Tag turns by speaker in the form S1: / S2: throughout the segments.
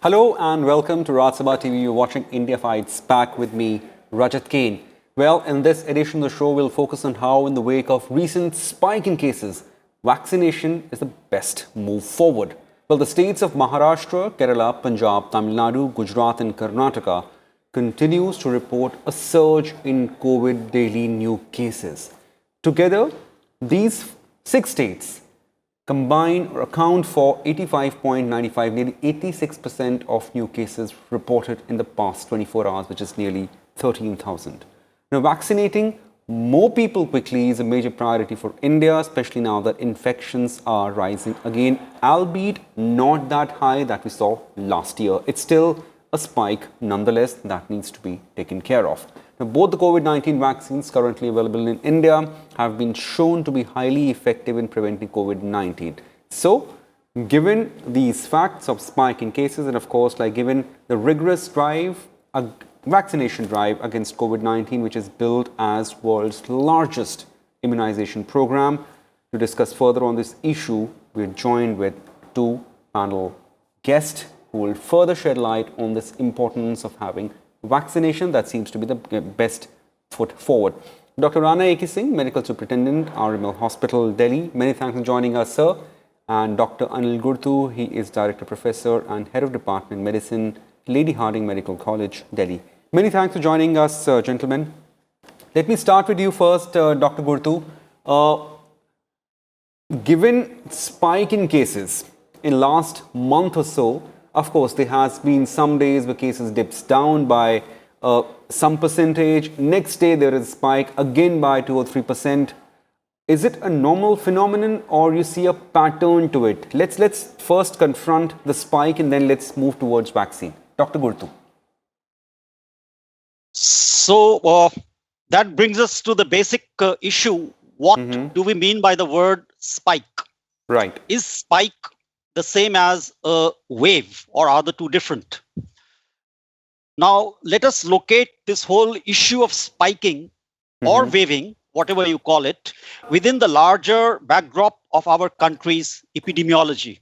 S1: Hello and welcome to Rajat TV. You're watching India Fights Back with me, Rajat Kain. Well, in this edition of the show, we'll focus on how, in the wake of recent spike in cases, vaccination is the best move forward. Well, the states of Maharashtra, Kerala, Punjab, Tamil Nadu, Gujarat and Karnataka continues to report a surge in COVID daily new cases. Together, these 6 states combine or account for 85.95, nearly 86% of new cases reported in the past 24 hours, which is nearly 13,000. Now, vaccinating more people quickly is a major priority for India, especially now that infections are rising again, albeit not that high that we saw last year. It's still a spike nonetheless that needs to be taken care of. Now, both the COVID-19 vaccines currently available in India have been shown to be highly effective in preventing COVID-19. So, given these facts of spike in cases and of course, given the rigorous vaccination drive against COVID-19, which is billed as world's largest immunization program, to discuss further on this issue, we're joined with two panel guests who will further shed light on this importance of having vaccination that seems to be the best foot forward. Dr. Rana Singh, Medical Superintendent, RML Hospital, Delhi. Many thanks for joining us, sir. And Dr. Anil Gurtoo, he is Director Professor and Head of Department Medicine, Lady Hardinge Medical College, Delhi. Many thanks for joining us, gentlemen. Let me start with you first, Dr. Gurtoo. Given spike in cases in last month or so, of course, there has been some days where cases dips down by some percentage. Next day, there is a spike again by 2 or 3%. Is it a normal phenomenon or you see a pattern to it? Let's first confront the spike and then let's move towards vaccine. Dr. Gurtoo.
S2: So that brings us to the basic issue. What do we mean by the word spike?
S1: Right.
S2: Is spike the same as a wave, or are the two different? Now, let us locate this whole issue of spiking or waving, whatever you call it, within the larger backdrop of our country's epidemiology.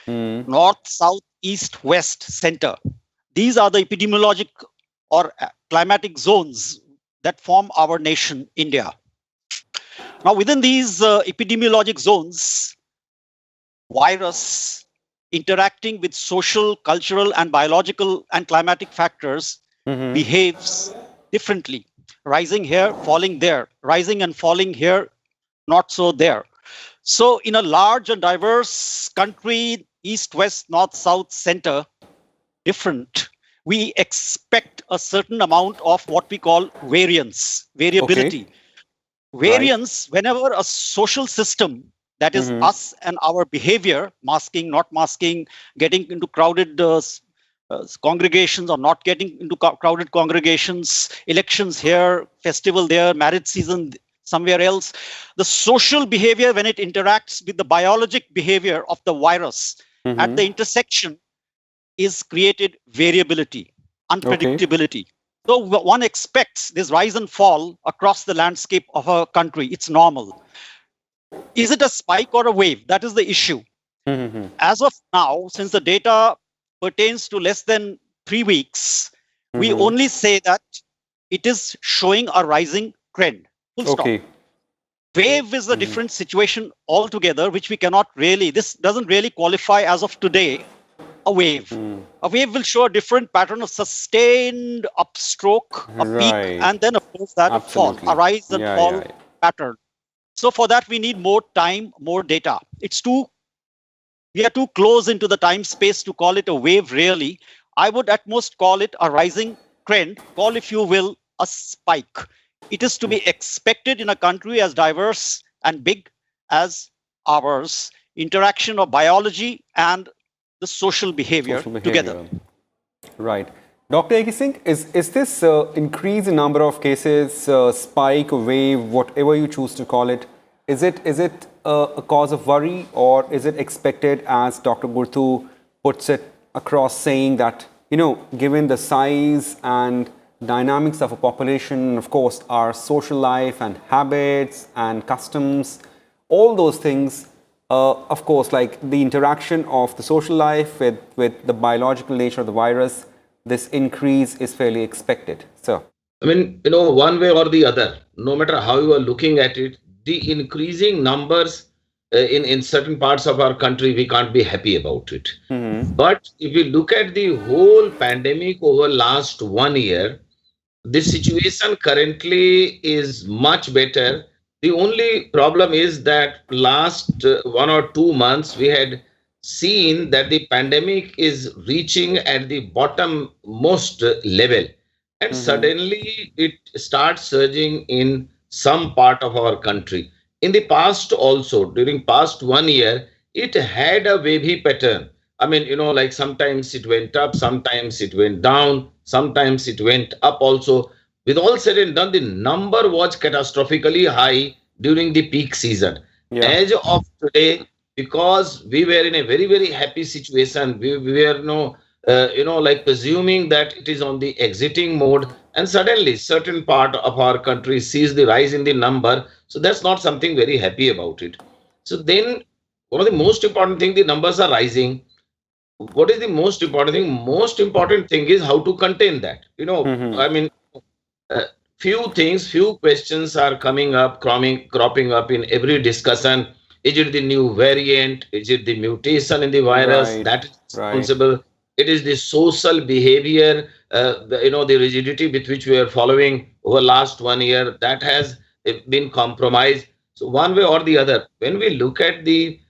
S2: North, south, east, west, center. These are the epidemiologic or climatic zones that form our nation, India. Now, within these epidemiologic zones, virus interacting with social, cultural, and biological and climatic factors behaves differently. Rising here, falling there, rising and falling here, not so there. So in a large and diverse country, east, west, north, south, center, different, we expect a certain amount of what we call variability.
S1: Okay.
S2: Variance, whenever a social system, that is us and our behavior, masking, not masking, getting into crowded congregations or not getting into crowded congregations, elections here, festival there, marriage season somewhere else. The social behavior, when it interacts with the biologic behavior of the virus at the intersection, is created variability, unpredictability. So one expects this rise and fall across the landscape of a country. It's normal. Is it a spike or a wave? That is the issue. As of now, since the data pertains to less than 3 weeks, we only say that it is showing a rising trend. Full stop. Wave is a different situation altogether, which we cannot really, this doesn't really qualify as of today, a wave. A wave will show a different pattern of sustained upstroke, a peak, and then of course that fall, a rise and fall pattern. So for that, we need more time, more data. We are too close into the time space to call it a wave, really. I would at most call it a rising trend, call, if you will, a spike. It is to be expected in a country as diverse and big as ours. Interaction of biology and the social behavior together.
S1: Right. Dr. Singh, is this increase in number of cases, spike, wave, whatever you choose to call it, is it a cause of worry, or is it expected, as Dr. Gurtoo puts it across, saying that, given the size and dynamics of a population, of course, our social life and habits and customs, all those things of course, like the interaction of the social life with the biological nature of the virus, this increase is fairly expected. So,
S3: I mean, one way or the other, no matter how you are looking at it, the increasing numbers in certain parts of our country, we can't be happy about it. But if we look at the whole pandemic over last 1 year, the situation currently is much better. The only problem is that last 1 or 2 months we had seen that the pandemic is reaching at the bottommost level, and suddenly it starts surging in some part of our country. In the past also, during past 1 year, it had a wavy pattern. I mean, like sometimes it went up, sometimes it went down, sometimes it went up also. With all said and done, the number was catastrophically high during the peak season.
S1: yeah.
S3: As of today, because we were in a very, very happy situation, we were like presuming that it is on the exiting mode, and suddenly certain part of our country sees the rise in the number. So that's not something very happy about it. So then, one of the most important thing, the numbers are rising. What is the most important thing? Most important thing is how to contain that. I mean, uh, few things, few questions are coming up, cropping up in every discussion. Is it the new variant? Is it the mutation in the virus
S1: Right,
S3: that is
S1: right.
S3: responsible? It is the social behavior, the rigidity with which we are following over last 1 year that has been compromised. So one way or the other, when we look at the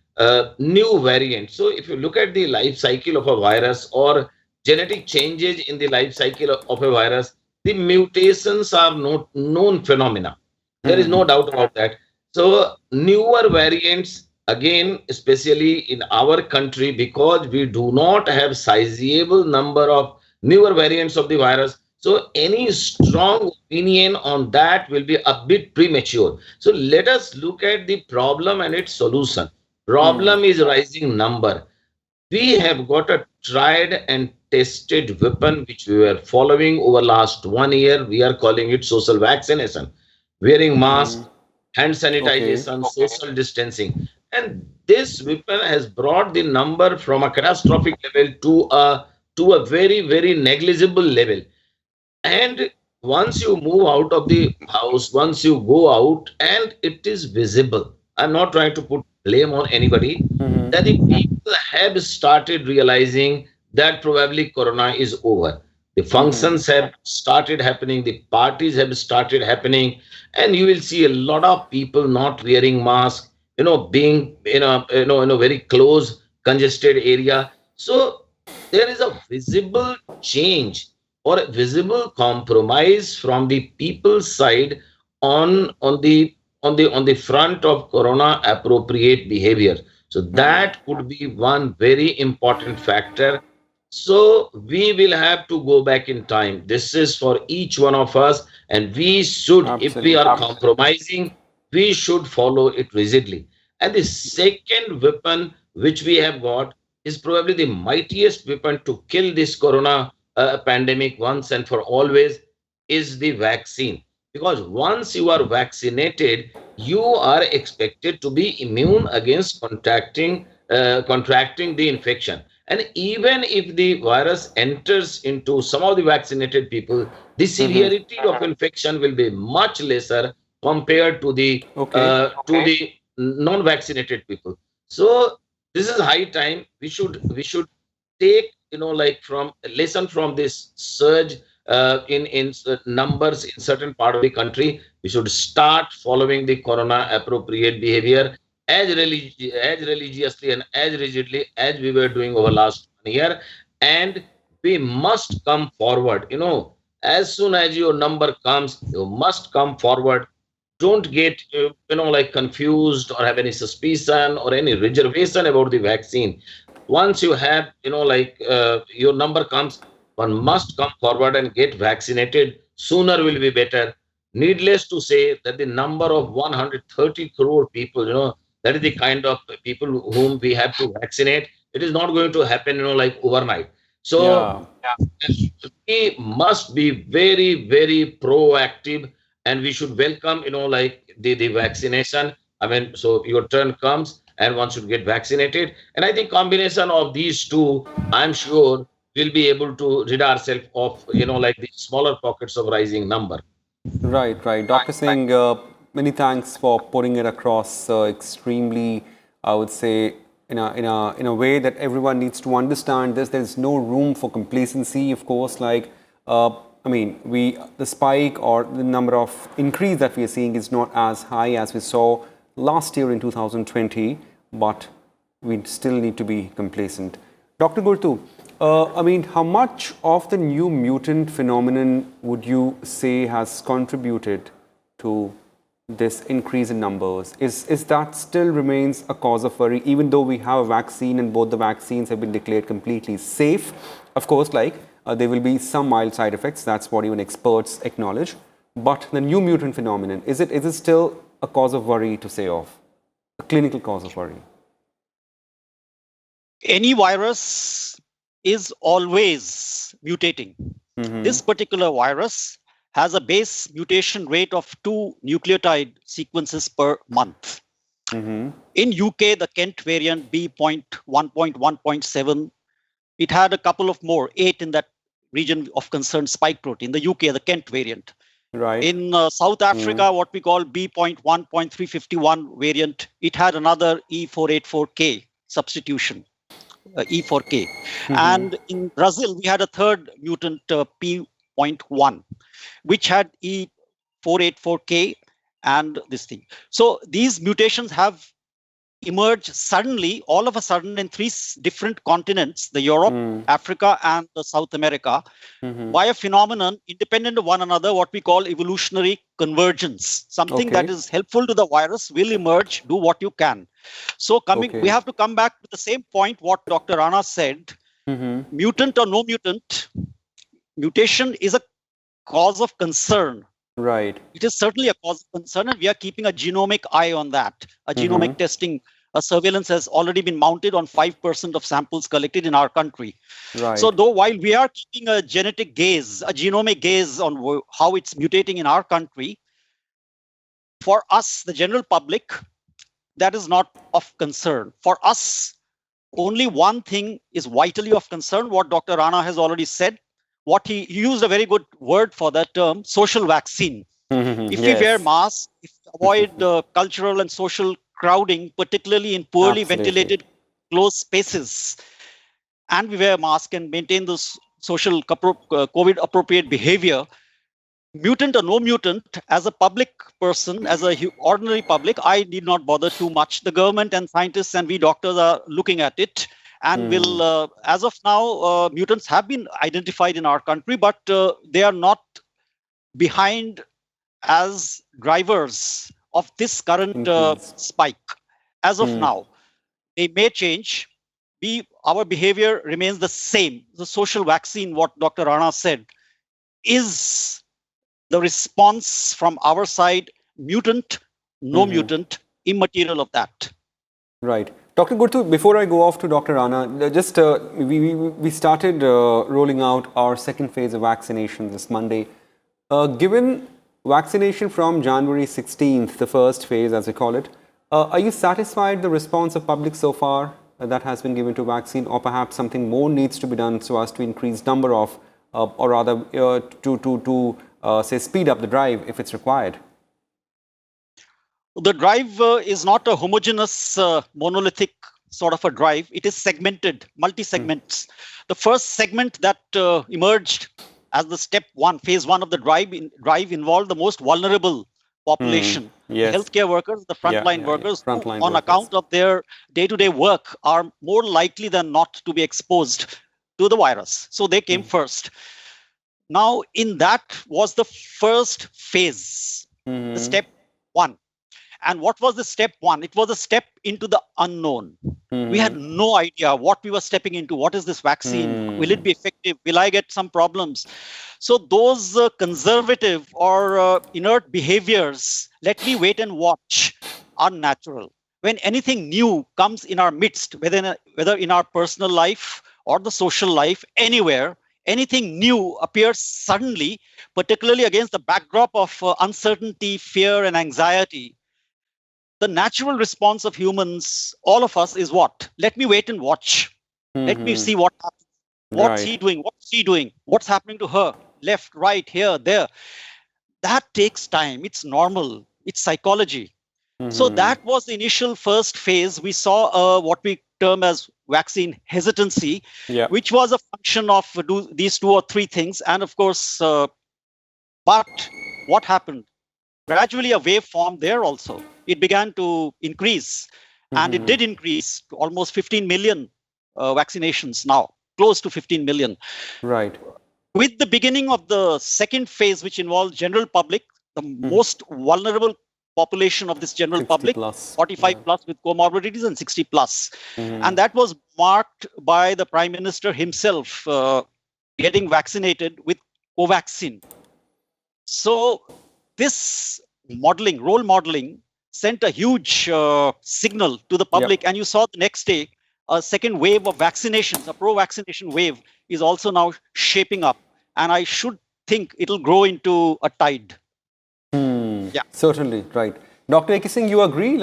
S3: new variant, so if you look at the life cycle of a virus or genetic changes in the life cycle of a virus, the mutations are not known phenomena. There is no doubt about that. So newer variants, again, especially in our country, because we do not have sizable number of newer variants of the virus. So any strong opinion on that will be a bit premature. So let us look at the problem and its solution. Problem is rising number. We have got a tried and tested weapon which we were following over last 1 year. We are calling it social vaccination, wearing mask, hand
S1: Okay.
S3: sanitization, social distancing. And this weapon has brought the number from a catastrophic level to a very, very negligible level. And once you move out of the house, once you go out and it is visible, I'm not trying to put blame on anybody, that the people have started realizing that probably Corona is over. The functions have started happening, the parties have started happening, and you will see a lot of people not wearing masks, being in a very close, congested area. So there is a visible change or a visible compromise from the people's side on the front of corona appropriate behavior. So that could be one very important factor. So we will have to go back in time. This is for each one of us, and we should, if we are
S1: Absolutely.
S3: compromising, we should follow it rigidly. And the second weapon which we have got is probably the mightiest weapon to kill this corona pandemic once and for always, is the vaccine. Because once you are vaccinated, you are expected to be immune against contracting the infection. And even if the virus enters into some of the vaccinated people, the severity of infection will be much lesser compared to the
S1: Okay.
S3: non-vaccinated people. So this is high time. We should take, like, from lesson from this surge in numbers in certain part of the country. We should start following the corona appropriate behavior as religiously and as rigidly as we were doing over last 1 year. And we must come forward, as soon as your number comes, you must come forward. Don't get like confused or have any suspicion or any reservation about the vaccine. Once you have, like, your number comes, one must come forward and get vaccinated. Sooner will be better. Needless to say that the number of 130 crore people, that is the kind of people whom we have to vaccinate. It is not going to happen, like overnight. So
S1: Yeah.
S3: we must be very, very proactive, and we should welcome, like the vaccination. I mean, so your turn comes and one should get vaccinated. And I think combination of these two, I'm sure, will be able to rid ourselves of, like these smaller pockets of rising number.
S1: Right, right. Dr. Singh, many thanks for putting it across extremely, I would say, in a way that everyone needs to understand this. There's no room for complacency, of course. I mean, the spike or the number of increase that we are seeing is not as high as we saw last year in 2020, but we still need to be complacent. Dr. Gurtoo, I mean, how much of the new mutant phenomenon would you say has contributed to this increase in numbers? Is that still remains a cause of worry, even though we have a vaccine and both the vaccines have been declared completely safe? Of course, there will be some mild side effects. That's what even experts acknowledge. But the new mutant phenomenon, is it still a cause of worry to say of? A clinical cause of worry?
S2: Any virus is always mutating. This particular virus has a base mutation rate of 2 nucleotide sequences per month. In UK, the Kent variant B.1.1.7, it had a couple of more, 8 in that region of concern spike protein, the UK, the Kent variant.
S1: Right.
S2: In South Africa, what we call B.1.351 variant, it had another E484K substitution. E4K. And in Brazil, we had a third mutant, P.1, which had E484K and this thing. So these mutations have emerged suddenly, all of a sudden, in 3 different continents, the Europe, Africa, and the South America, by a phenomenon independent of one another, what we call evolutionary convergence. Something that is helpful to the virus will emerge, do what you can. So we have to come back to the same point what Dr. Rana said. Mutant or no mutant, mutation is a cause of concern.
S1: Right.
S2: It is certainly a cause of concern, and we are keeping a genomic eye on that. A genomic testing, a surveillance has already been mounted on 5% of samples collected in our country.
S1: Right.
S2: So though while we are keeping a genetic gaze, a genomic gaze on how it's mutating in our country, for us, the general public, that is not of concern. For us, only one thing is vitally of concern, what Dr. Rana has already said. What he used a very good word for that term, social vaccine. If we wear masks, if we avoid cultural and social crowding, particularly in poorly ventilated closed spaces, and we wear masks and maintain this social COVID appropriate behavior, mutant or no mutant, as a public person, as a ordinary public, I need not bother too much. The government and scientists and we doctors are looking at it. And will, as of now, mutants have been identified in our country, but they are not behind as drivers of this current spike. As of now, they may change. Our behavior remains the same. The social vaccine, what Dr. Rana said, is the response from our side, mutant, no mutant, immaterial of that.
S1: Right. Dr. Gurtoo, before I go off to Dr. Rana, just we started rolling out our second phase of vaccination this Monday. Given vaccination from January 16th, the first phase as we call it, are you satisfied the response of public so far that has been given to vaccine, or perhaps something more needs to be done so as to increase number of, or rather say speed up the drive if it's required?
S2: The drive is not a homogeneous, monolithic sort of a drive. It is segmented, multi-segments. The first segment that emerged as the step 1, phase 1 of the drive involved the most vulnerable population.
S1: Yes.
S2: The healthcare workers, the frontline workers, who, on account of their day-to-day work, are more likely than not to be exposed to the virus. So they came first. Now, in that was the first phase, the step 1. And what was the step 1? It was a step into the unknown. We had no idea what we were stepping into. What is this vaccine? Will it be effective? Will I get some problems? So those conservative or inert behaviors, let me wait and watch, are natural. When anything new comes in our midst, whether in our personal life or the social life, anywhere, anything new appears suddenly, particularly against the backdrop of uncertainty, fear, and anxiety, the natural response of humans, all of us, is what? Let me wait and watch. Let me see what happens. What's he
S1: Right.
S2: doing? What's she doing? What's happening to her? Left, right, here, there. That takes time. It's normal. It's psychology. So that was the initial first phase. We saw what we term as vaccine hesitancy,
S1: Yeah.
S2: which was a function of these two or three things. And of course, but what happened? Gradually, a wave formed there also. It began to increase, and it did increase to almost 15 million vaccinations now, close to 15 million.
S1: Right.
S2: With the beginning of the second phase, which involved general public, the most vulnerable population of this general
S1: 60
S2: public,
S1: plus.
S2: 45 plus with comorbidities and 60 plus. And that was marked by the Prime Minister himself getting vaccinated with Covaxin. So this role modeling, sent a huge signal to the public. And you saw the next day, a second wave of vaccinations, a pro-vaccination wave, is also now shaping up. And I should think it'll grow into a tide. Yeah.
S1: Certainly, right. Dr. A.K. Singh, you agree?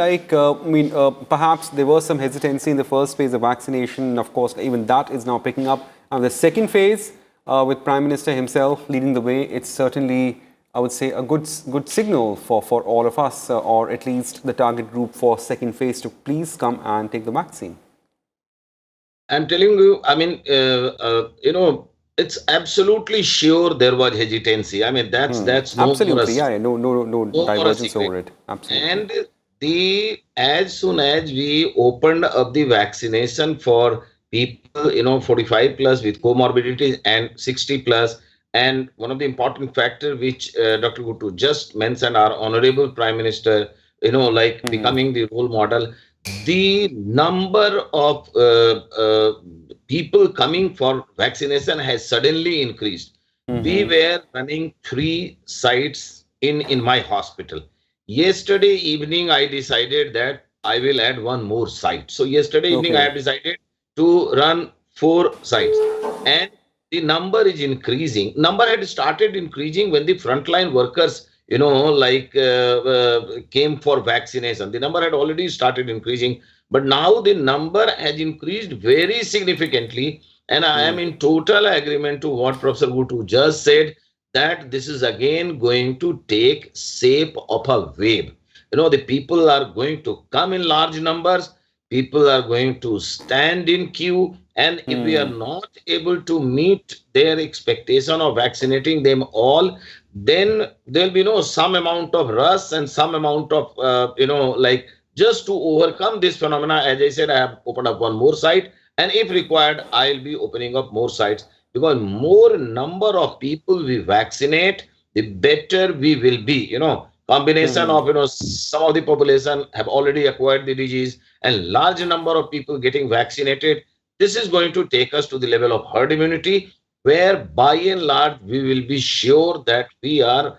S1: Perhaps there was some hesitancy in the first phase of vaccination. Of course, even that is now picking up. And the second phase, with Prime Minister himself leading the way, it's certainly, I would say, a good signal for all of us, or at least the target group for second phase, to please come and take the vaccine.
S3: I'm telling you, it's absolutely sure there was hesitancy. I mean, that's no
S1: absolutely, no divergence over it. Absolutely.
S3: And as soon as we opened up the vaccination for people, 45 plus with comorbidities and 60 plus, and one of the important factors which Dr. Gurtoo just mentioned, our honorable Prime Minister, becoming the role model, the number of people coming for vaccination has suddenly increased. We were running 3 sites in my hospital. Yesterday evening, I decided that I will add one more site. So yesterday evening, I have decided to run 4 sites. And the number is increasing. Number had started increasing when the frontline workers came for vaccination. The number had already started increasing, but now the number has increased very significantly. And I am in total agreement to what Professor Gurtoo just said, that this is again going to take shape of a wave. The people are going to come in large numbers. People are going to stand in queue. And if we are not able to meet their expectation of vaccinating them all, then there'll be some amount of rush and some amount of just to overcome this phenomena. As I said, I have opened up one more site, and if required, I'll be opening up more sites, because more number of people we vaccinate, the better we will be. Combination of some of the population have already acquired the disease, and large number of people getting vaccinated. This is going to take us to the level of herd immunity, where by and large we will be sure that we are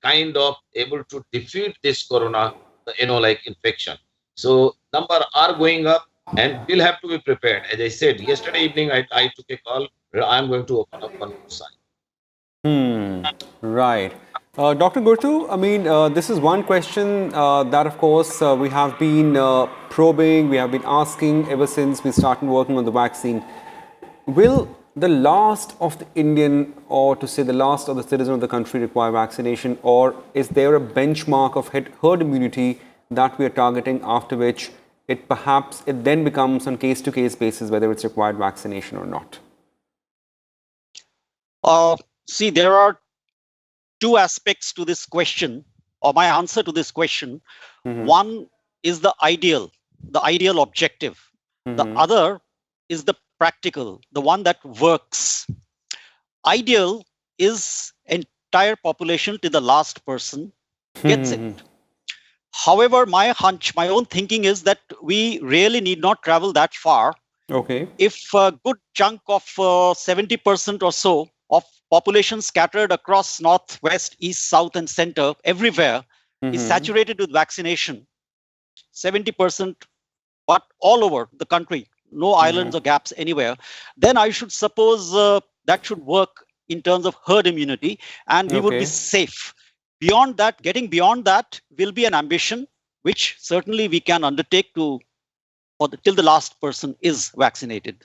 S3: kind of able to defeat this corona infection. So number are going up, and we'll have to be prepared. As I said yesterday evening, I took a call. I'm going to open up one more site.
S1: Right. Dr. Gurtoo, this is one question that, of course, we have been probing, we have been asking ever since we started working on the vaccine. Will the last of the Indian, or to say the last of the citizen of the country, require vaccination, or is there a benchmark of herd immunity that we are targeting, after which it then becomes on case-to-case basis whether it's required vaccination or not?
S2: See, there are 2 aspects to this question, or my answer to this question. One is the ideal objective. The other is the practical, the one that works. Ideal is entire population to the last person gets it. However, my hunch, my own thinking is that we really need not travel that far.
S1: Okay.
S2: If a good chunk of 70% or so of population scattered across north, west, east, south, and center, everywhere, is saturated with vaccination, 70%, but all over the country, no islands or gaps anywhere, then I should suppose that should work in terms of herd immunity, and we would be safe. Getting beyond that will be an ambition, which certainly we can undertake till the last person is vaccinated.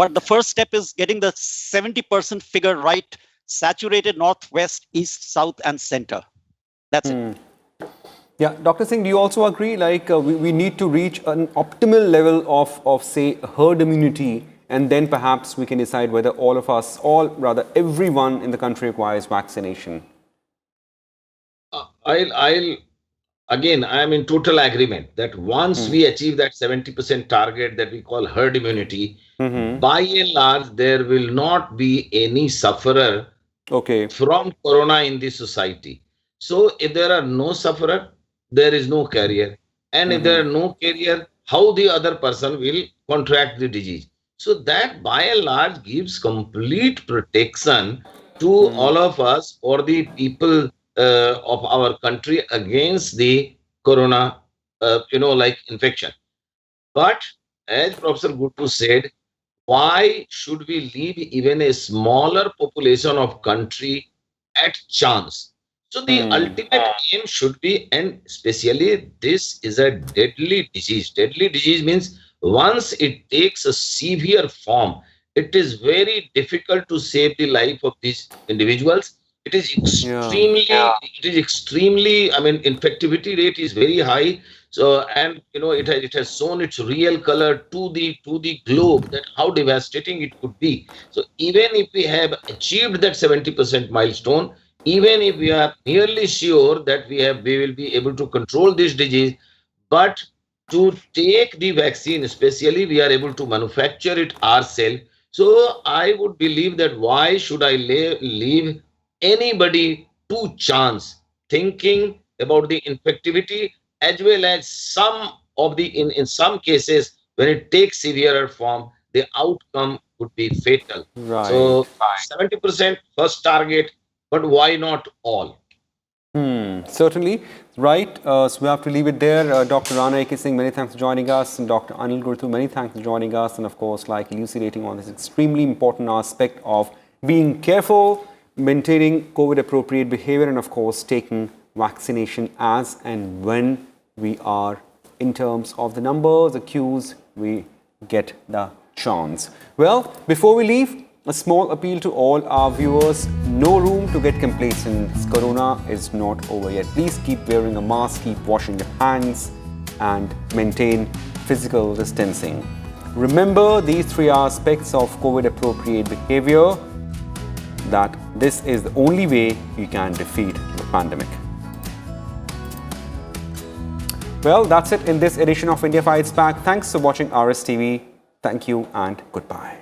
S2: But the first step is getting the 70% figure right, saturated northwest, east, south, and center. That's it.
S1: Yeah, Dr. Singh, do you also agree? Like we need to reach an optimal level of say herd immunity, and then perhaps we can decide whether all of us, or rather everyone in the country requires vaccination.
S3: I'll again, I am in total agreement that once we achieve that 70% target that we call herd immunity, by and large, there will not be any sufferer
S1: Okay.
S3: from corona in this society. So if there are no sufferer, there is no carrier. And if there are no carrier, how the other person will contract the disease? So that by and large gives complete protection to all of us or the people of our country against the corona, like infection. But as Professor Gurtoo said, why should we leave even a smaller population of country at chance? So the ultimate aim should be, and especially this is a deadly disease. Deadly disease means once it takes a severe form, it is very difficult to save the life of these individuals. It is
S1: Yeah.
S3: extremely, I mean, infectivity rate is very high. So, and it has shown its real color to the globe, that how devastating it could be. So even if we have achieved that 70% milestone, even if we are nearly sure that we will be able to control this disease, but to take the vaccine, especially we are able to manufacture it ourselves. So I would believe that why should I leave anybody to chance, thinking about the infectivity, as well as some of the in some cases when it takes severer form, the outcome would be fatal.
S1: Right.
S3: So 70% first target, but why not all?
S1: Certainly. Right. So we have to leave it there. Dr. Rana A.K. Singh, many thanks for joining us. And Dr. Anil Gurtoo, many thanks for joining us. And of course, like elucidating on this extremely important aspect of being careful, maintaining COVID appropriate behavior, and of course, taking vaccination as and when we are, in terms of the numbers, the queues, we get the chance. Well, before we leave, a small appeal to all our viewers: no room to get complacent. Corona is not over yet. Please keep wearing a mask, keep washing your hands, and maintain physical distancing. Remember these three aspects of COVID appropriate behavior, that this is the only way you can defeat the pandemic. Well, that's it in this edition of India Fights Back. Thanks for watching RSTV. Thank you and goodbye.